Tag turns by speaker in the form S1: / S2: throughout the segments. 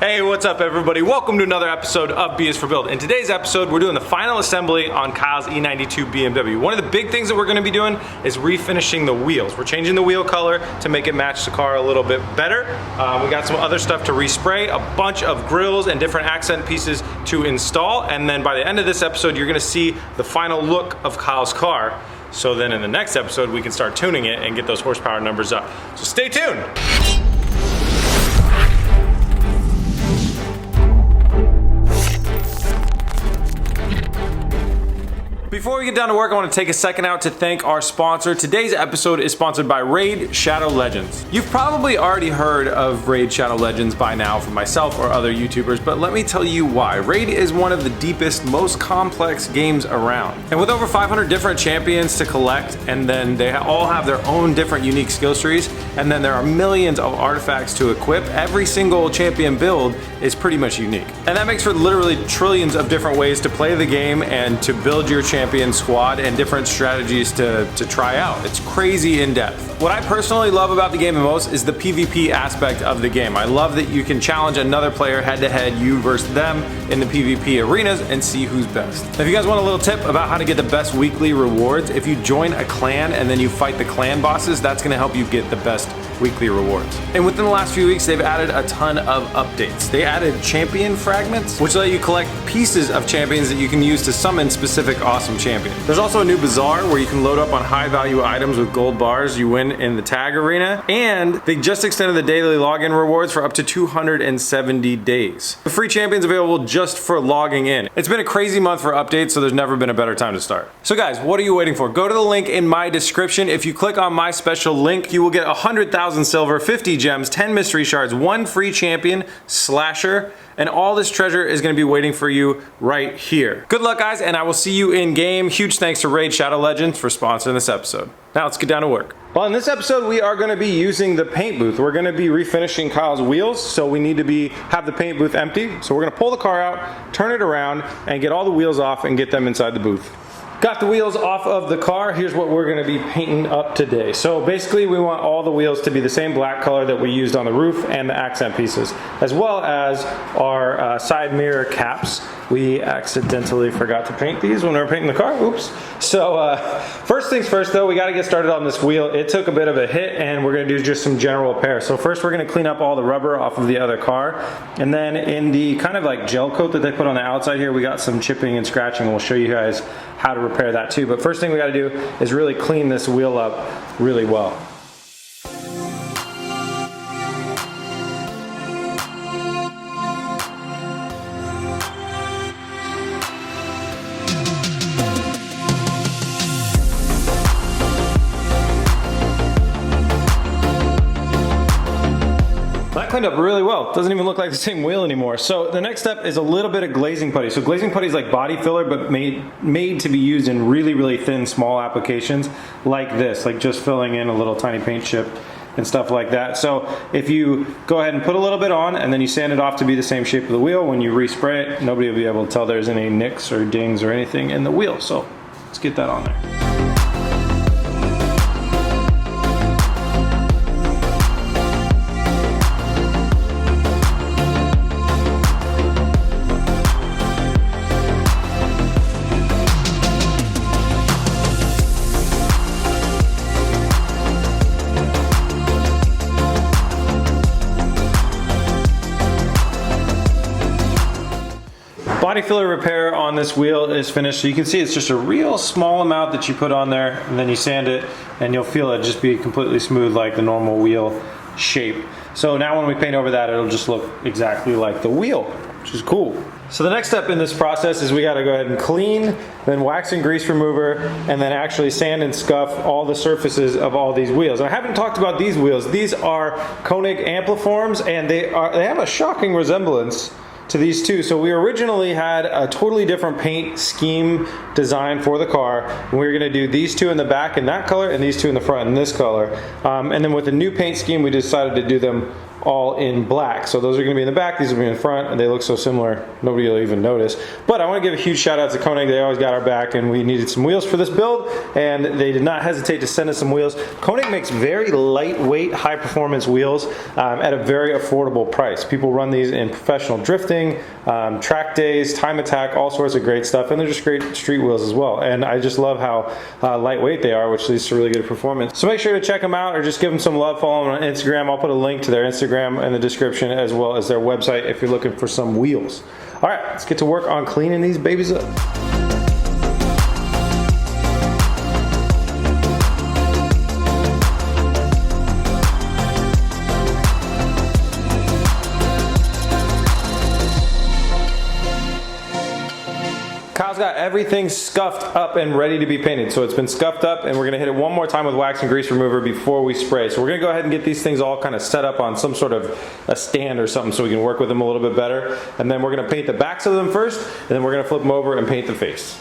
S1: Hey, what's up everybody? Welcome to another episode of B is for Build. In today's episode, we're doing the final assembly on Kyle's E92 BMW. One of the big things that we're gonna be doing is refinishing the wheels. We're changing the wheel color to make it match the car a little bit better. We got some other stuff to respray, a bunch of grills and different accent pieces to install. And then by the end of this episode, you're gonna see the final look of Kyle's car. So then in the next episode, we can start tuning it and get those horsepower numbers up. So stay tuned. Before we get down to work, I want to take a second out to thank our sponsor. Today's episode is sponsored by Raid Shadow Legends. You've probably already heard of Raid Shadow Legends by now from myself or other YouTubers, but let me tell you why. Raid is one of the deepest, most complex games around. And with over 500 different champions to collect, and then they all have their own different unique skill trees, and then there are millions of artifacts to equip, every single champion build is pretty much unique. And that makes for literally trillions of different ways to play the game and to build your champion squad and different strategies to try out. It's crazy in depth. What I personally love about the game the most is the PvP aspect of the game. I love that you can challenge another player head to head, you versus them in the PvP arenas, and see who's best. If you guys want a little tip about how to get the best weekly rewards, if you join a clan and then you fight the clan bosses, that's gonna help you get the best weekly rewards. And within the last few weeks, they've added a ton of updates. They added champion fragments, which let you collect pieces of champions that you can use to summon specific awesome champions. There's also a new bazaar where you can load up on high value items with gold bars you win in the tag arena. And they just extended the daily login rewards for up to 270 days. The free champions available just for logging in. It's been a crazy month for updates, so there's never been a better time to start. So guys, what are you waiting for? Go to the link in my description. If you click on my special link, you will get 100,000 silver, 50 gems, 10 mystery shards, 1 free champion, slasher, and all this treasure is going to be waiting for you right here. Good luck guys, and I will see you in game. Huge thanks to Raid Shadow Legends for sponsoring this episode. Now let's get down to work. Well, in this episode, we are going to be using the paint booth. We're going to be refinishing Kyle's wheels, so we need to have the paint booth empty. So we're going to pull the car out, turn it around, and get all the wheels off and get them inside the booth. Got the wheels off of the car. Here's what we're gonna be painting up today. So basically we want all the wheels to be the same black color that we used on the roof and the accent pieces, as well as our side mirror caps. We accidentally forgot to paint these when we were painting the car, oops. So first things first though, we gotta get started on this wheel. It took a bit of a hit and we're gonna do just some general repair. So first we're gonna clean up all the rubber off of the other car. And then in the kind of like gel coat that they put on the outside here, we got some chipping and scratching. We'll show you guys how to repair that too. But first thing we gotta do is really clean this wheel up really well. Cleaned up really well. Doesn't even look like the same wheel anymore. So the next step is a little bit of glazing putty. So glazing putty is like body filler, but made to be used in really, really thin, small applications like this, like just filling in a little tiny paint chip and stuff like that. So if you go ahead and put a little bit on and then you sand it off to be the same shape of the wheel, when you respray it, nobody will be able to tell there's any nicks or dings or anything in the wheel. So let's get that on there. Body filler repair on this wheel is finished. So you can see it's just a real small amount that you put on there and then you sand it and you'll feel it just be completely smooth like the normal wheel shape. So now when we paint over that, it'll just look exactly like the wheel, which is cool. So the next step in this process is we gotta go ahead and clean, then wax and grease remover, and then actually sand and scuff all the surfaces of all these wheels. And I haven't talked about these wheels. These are Koenig Ampliforms, and they have a shocking resemblance to these two. So we originally had a totally different paint scheme design for the car. And we were gonna do these two in the back in that color and these two in the front in this color. And then with the new paint scheme, we decided to do them all in black. So those are going to be in the back, these will be in front, and they look so similar, nobody will even notice. But I want to give a huge shout out to Koenig. They always got our back, and we needed some wheels for this build, and they did not hesitate to send us some wheels. Koenig makes very lightweight, high performance wheels at a very affordable price. People run these in professional drifting, track days, time attack, all sorts of great stuff, and they're just great street wheels as well. And I just love how lightweight they are, which leads to really good performance. So make sure to check them out, or just give them some love. Follow them on Instagram. I'll put a link to their Instagram in the description, as well as their website if you're looking for some wheels. All right, let's get to work on cleaning these babies up. Kyle's got everything scuffed up and ready to be painted. So it's been scuffed up, and we're gonna hit it one more time with wax and grease remover before we spray. So we're gonna go ahead and get these things all kind of set up on some sort of a stand or something so we can work with them a little bit better. And then we're gonna paint the backs of them first, and then we're gonna flip them over and paint the face.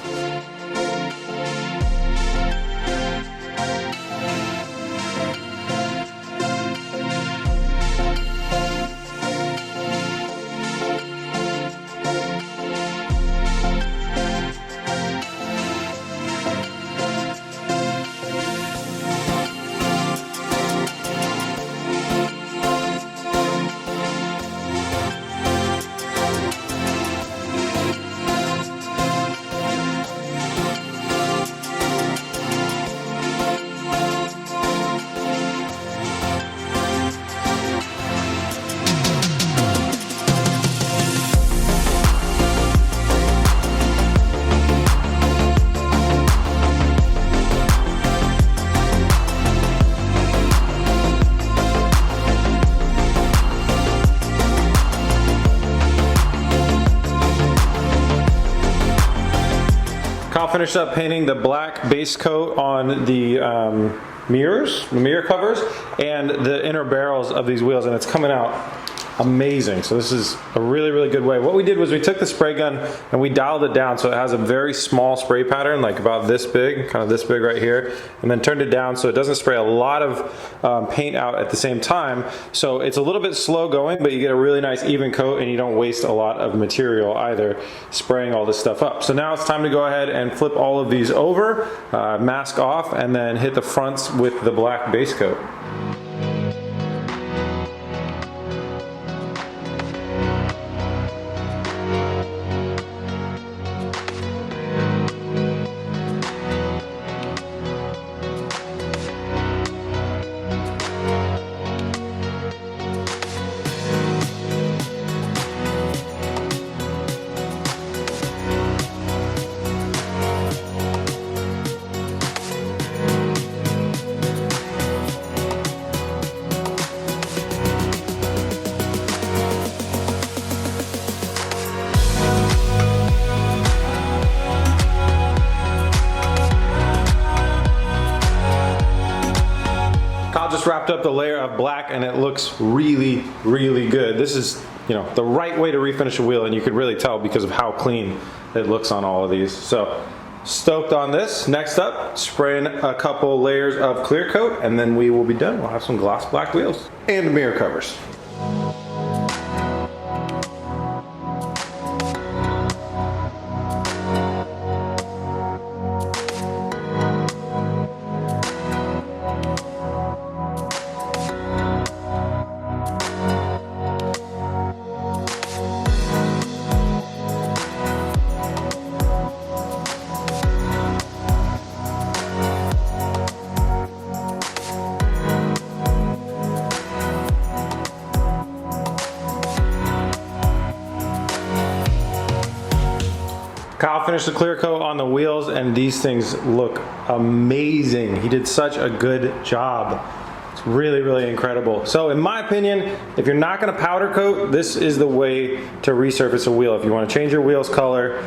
S1: Kyle finished up painting the black base coat on the mirrors, the mirror covers, and the inner barrels of these wheels, and it's coming out amazing. So this is a really, really good way. What we did was we took the spray gun and we dialed it down so it has a very small spray pattern, like about this big, kind of this big right here, and then turned it down so it doesn't spray a lot of paint out at the same time. So it's a little bit slow going, but you get a really nice even coat, and you don't waste a lot of material either spraying all this stuff up. So now it's time to go ahead and flip all of these over, mask off, and then hit the fronts with the black base coat. Just wrapped up the layer of black, and it looks really, really good. This is, you know, the right way to refinish a wheel, and you can really tell because of how clean it looks on all of these. So stoked on this. Next up, spraying a couple layers of clear coat, and then we will be done. We'll have some gloss black wheels and mirror covers. Kyle finished the clear coat on the wheels, and these things look amazing. He did such a good job. It's really, really incredible. So in my opinion, if you're not gonna powder coat, this is the way to resurface a wheel. If you wanna change your wheel's color,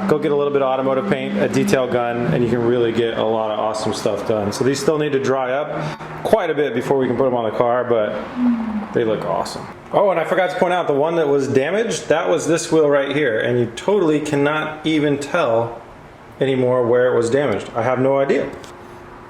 S1: go get a little bit of automotive paint, a detail gun, and you can really get a lot of awesome stuff done. So these still need to dry up quite a bit before we can put them on the car, but they look awesome. Oh, and I forgot to point out, the one that was damaged, that was this wheel right here, and you totally cannot even tell anymore where it was damaged. I have no idea.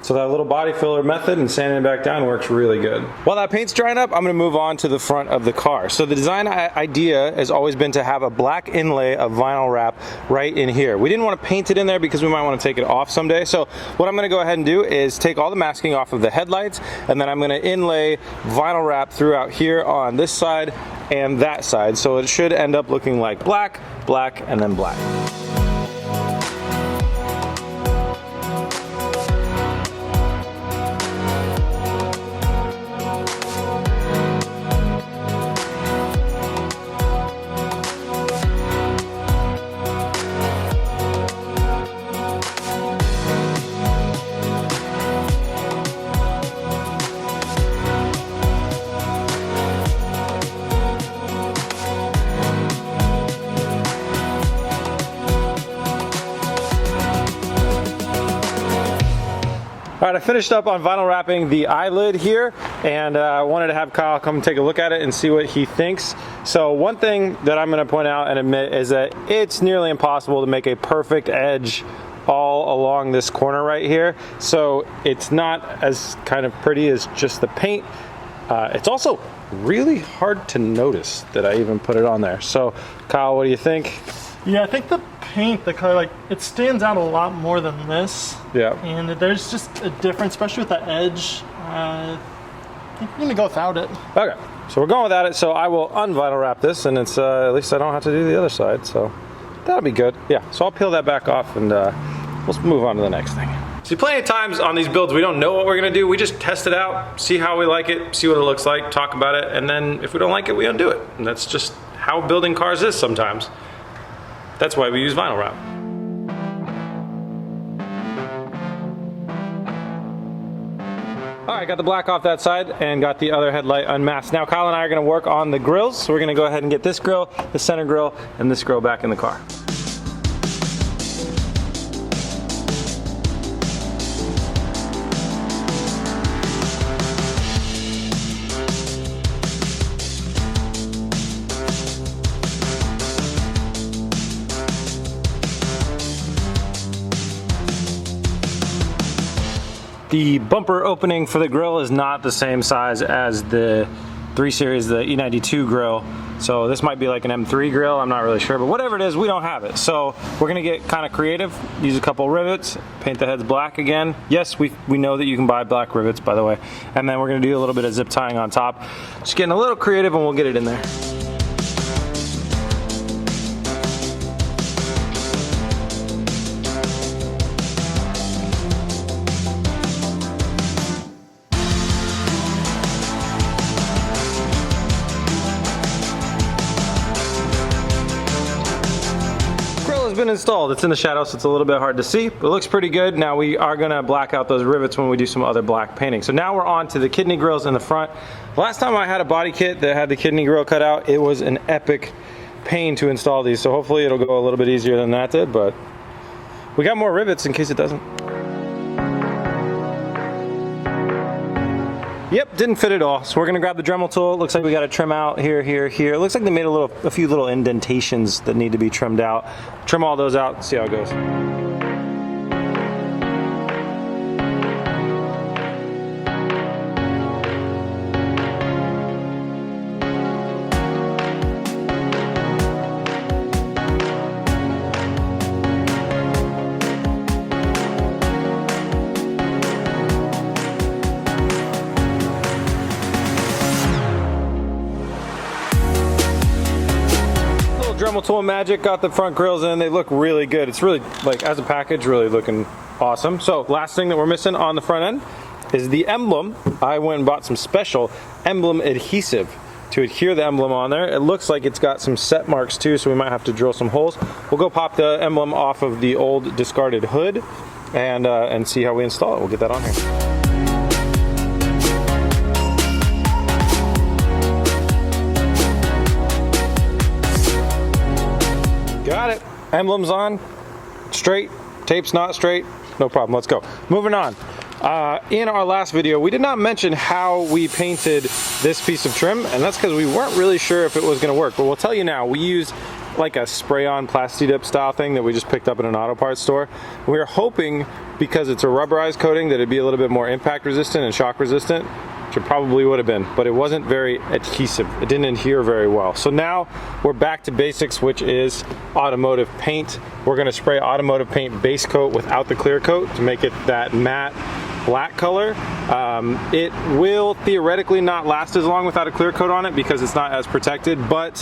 S1: So that little body filler method and sanding it back down works really good. While that paint's drying up, I'm gonna move on to the front of the car. So the design idea has always been to have a black inlay of vinyl wrap right in here. We didn't want to paint it in there because we might want to take it off someday. So what I'm gonna go ahead and do is take all the masking off of the headlights, and then I'm gonna inlay vinyl wrap throughout here on this side and that side. So it should end up looking like black, black, and then black. All right, I finished up on vinyl wrapping the eyelid here, and I wanted to have Kyle come take a look at it and see what he thinks. So one thing that I'm gonna point out and admit is that it's nearly impossible to make a perfect edge all along this corner right here. So it's not as kind of pretty as just the paint. It's also really hard to notice that I even put it on there. So Kyle, what do you think?
S2: Yeah, I think the paint, the color, like, it stands out a lot more than this.
S1: Yeah.
S2: And there's just a difference, especially with the edge. I think we're gonna go without it.
S1: Okay, so we're going without it. So I will unvinyl wrap this, and it's at least I don't have to do the other side. So that'll be good. Yeah. So I'll peel that back off, and we'll move on to the next thing. See, plenty of times on these builds, we don't know what we're gonna do. We just test it out, see how we like it, see what it looks like, talk about it, and then if we don't like it, we undo it. And that's just how building cars is sometimes. That's why we use vinyl wrap. All right, got the black off that side and got the other headlight unmasked. Now Kyle and I are gonna work on the grills. So we're gonna go ahead and get this grill, the center grill, and this grill back in the car. The bumper opening for the grill is not the same size as the 3 Series, the E92 grill. So this might be like an M3 grill, I'm not really sure, but whatever it is, we don't have it. So we're gonna get kind of creative, use a couple rivets, paint the heads black again. Yes, we know that you can buy black rivets, by the way. And then we're gonna do a little bit of zip tying on top. Just getting a little creative and we'll get it in there. Been installed. It's in the shadow, so it's a little bit hard to see, but it looks pretty good. Now we are gonna black out those rivets when we do some other black painting. So now we're on to the kidney grills in the front. Last time I had a body kit that had the kidney grill cut out, it was an epic pain to install these, so hopefully it'll go a little bit easier than that did, but we got more rivets in case it doesn't. Yep, didn't fit at all. So we're gonna grab the Dremel tool. It looks like we gotta trim out here, here, here. It looks like they made a few little indentations that need to be trimmed out. Trim all those out, see how it goes. Dremel tool magic, got the front grills in. They look really good. It's really, like, as a package, really looking awesome. So last thing that we're missing on the front end is the emblem. I went and bought some special emblem adhesive to adhere the emblem on there. It looks like it's got some set marks too, so we might have to drill some holes. We'll go pop the emblem off of the old discarded hood and see how we install it. We'll get that on here. Got it. Emblem's on. Straight. Tape's not straight. No problem. Let's go. Moving on. In our last video, we did not mention how we painted this piece of trim, and that's because we weren't really sure if it was going to work. But we'll tell you now. We used like a spray-on Plasti-Dip style thing that we just picked up in an auto parts store. We were hoping, because it's a rubberized coating, that it'd be a little bit more impact resistant and shock resistant, which it probably would have been, but it wasn't very adhesive. It didn't adhere very well. So now we're back to basics, which is automotive paint. We're gonna spray automotive paint base coat without the clear coat to make it that matte black color. It will theoretically not last as long without a clear coat on it because it's not as protected, but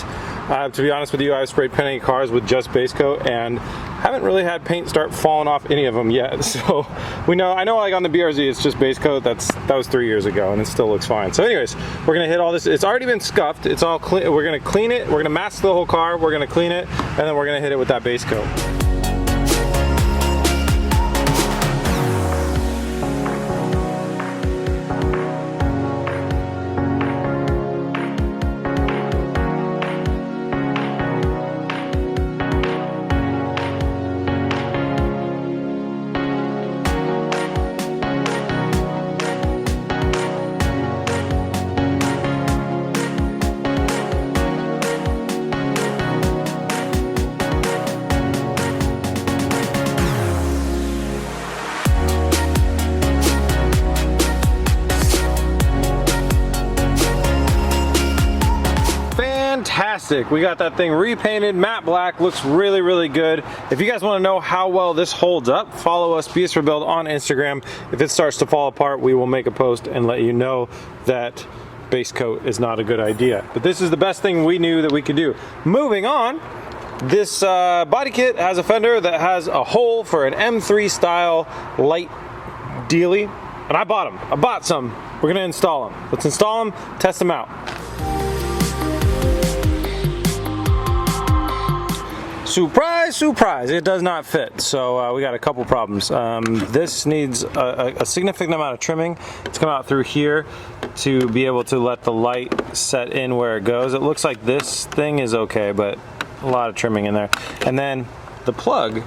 S1: to be honest with you, I've sprayed plenty of cars with just base coat and haven't really had paint start falling off any of them yet. So I know like on the BRZ it's just base coat. That was 3 years ago and it still looks fine. So anyways, we're gonna hit all this. It's already been scuffed. It's all clean. We're gonna clean it. We're gonna mask the whole car. We're gonna clean it, and then we're gonna hit it with that base coat. Fantastic. We got that thing repainted, matte black, looks really, really good. If you guys want to know how well this holds up, follow us, BS for Build on Instagram. If it starts to fall apart, we will make a post and let you know that base coat is not a good idea. But this is the best thing we knew that we could do. Moving on, this body kit has a fender that has a hole for an M3 style light dealie, and I bought them. I bought some. We're gonna install them. Let's install them, test them out. Surprise, surprise, it does not fit. So we got a couple problems. This needs a significant amount of trimming. It's come out through here to be able to let the light set in where it goes. It looks like this thing is okay, but a lot of trimming in there. And then the plug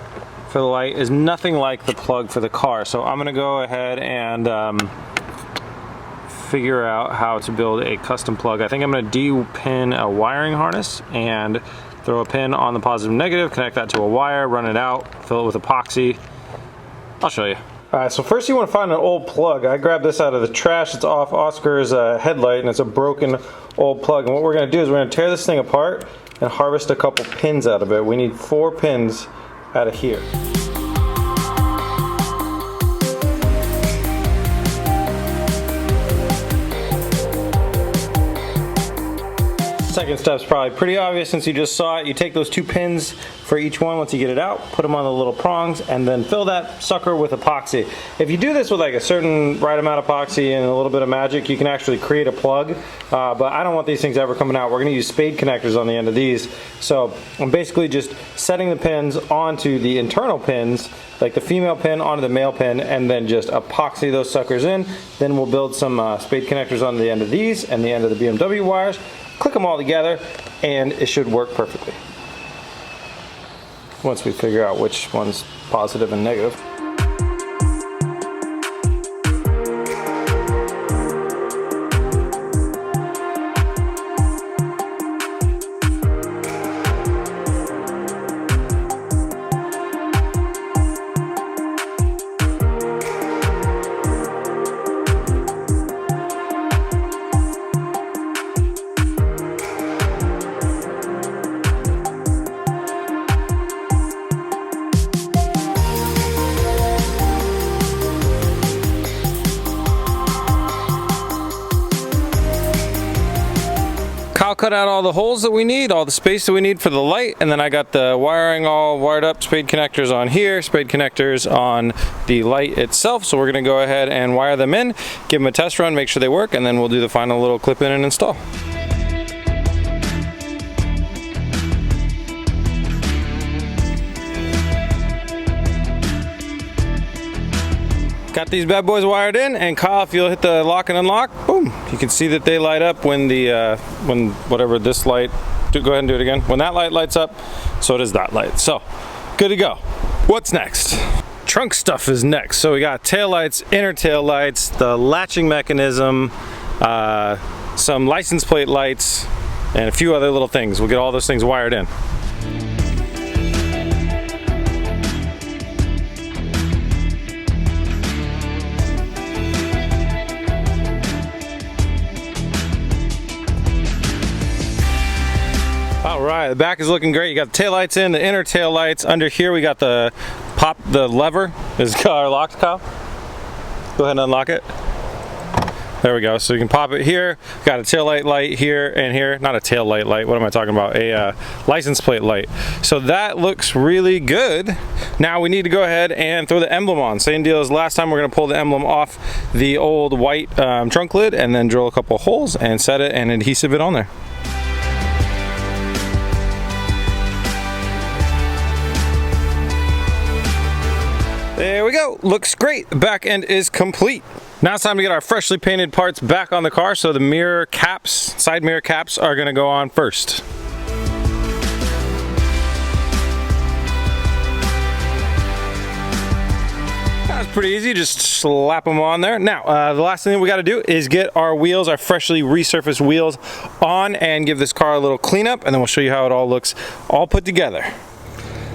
S1: for the light is nothing like the plug for the car. So I'm gonna go ahead and figure out how to build a custom plug. I think I'm gonna de-pin a wiring harness and throw a pin on the positive and negative, connect that to a wire, run it out, fill it with epoxy. I'll show you. All right, so first you want to find an old plug. I grabbed this out of the trash. It's off Oscar's headlight, and it's a broken old plug. And what we're going to do is we're going to tear this thing apart and harvest a couple pins out of it. We need 4 pins out of here. Second step's probably pretty obvious since you just saw it. You take those 2 pins for each one once you get it out, put them on the little prongs, and then fill that sucker with epoxy. If you do this with like a certain right amount of epoxy and a little bit of magic, you can actually create a plug, but I don't want these things ever coming out. We're gonna use spade connectors on the end of these. So I'm basically just setting the pins onto the internal pins, like the female pin onto the male pin, and then just epoxy those suckers in. Then we'll build some spade connectors onto the end of these and the end of the BMW wires. Click them all together and it should work perfectly once we figure out which one's positive and negative. Kyle cut out all the holes that we need, all the space that we need for the light, and then I got the wiring all wired up, spade connectors on here, spade connectors on the light itself. So we're gonna go ahead and wire them in, give them a test run, make sure they work, and then we'll do the final little clip in and install. Got these bad boys wired in, and Kyle, if you'll hit the lock and unlock, boom, you can see that they light up when the when whatever this light, go ahead and do it again. When that light lights up, so does that light. So good to go. What's next? Trunk stuff is next. So we got tail lights, inner tail lights, the latching mechanism, some license plate lights, and a few other little things. We'll get all those things wired in. All right, the back is looking great. You got the taillights in, the inner taillights. Under here we got the lever is our locked, Kyle. Go ahead and unlock it. There we go. So you can pop it here. Got a taillight light here and here. Not a tail light. What am I talking about? A license plate light. So that looks really good. Now we need to go ahead and throw the emblem on. Same deal as last time. We're going to pull the emblem off the old white trunk lid and then drill a couple holes and set it and adhesive it on there. There we go. Looks great. The back end is complete. Now it's time to get our freshly painted parts back on the car. So the mirror caps, side mirror caps are going to go on first. That's pretty easy. Just slap them on there. Now, the last thing that we got to do is get our wheels, our freshly resurfaced wheels on and give this car a little cleanup, and then we'll show you how it all looks all put together.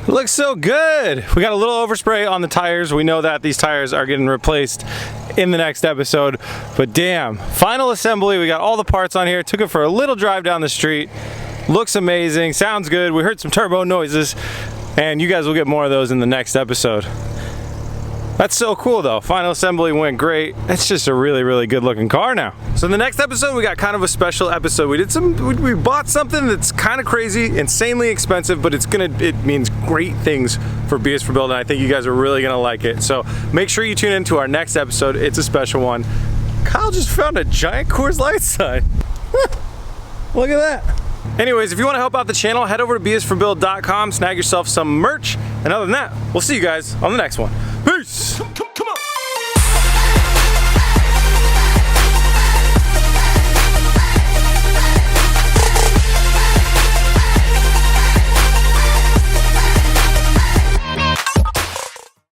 S1: It looks so good. We got a little overspray on the tires. We know that these tires are getting replaced in the next episode, but damn, final assembly. We got all the parts on here. Took it for a little drive down the street. Looks amazing, sounds good. We heard some turbo noises, and you guys will get more of those in the next episode. That's so cool though. Final assembly went great. It's just a really, really good looking car now. So in the next episode, we got kind of a special episode. We bought something that's kind of crazy, insanely expensive, but it means great things for BS for Build, and I think you guys are really gonna like it. So make sure you tune in to our next episode. It's a special one. Kyle just found a giant Coors Light sign. Look at that. Anyways, if you want to help out the channel, head over to bsforbuild.com, snag yourself some merch, and other than that, we'll see you guys on the next one.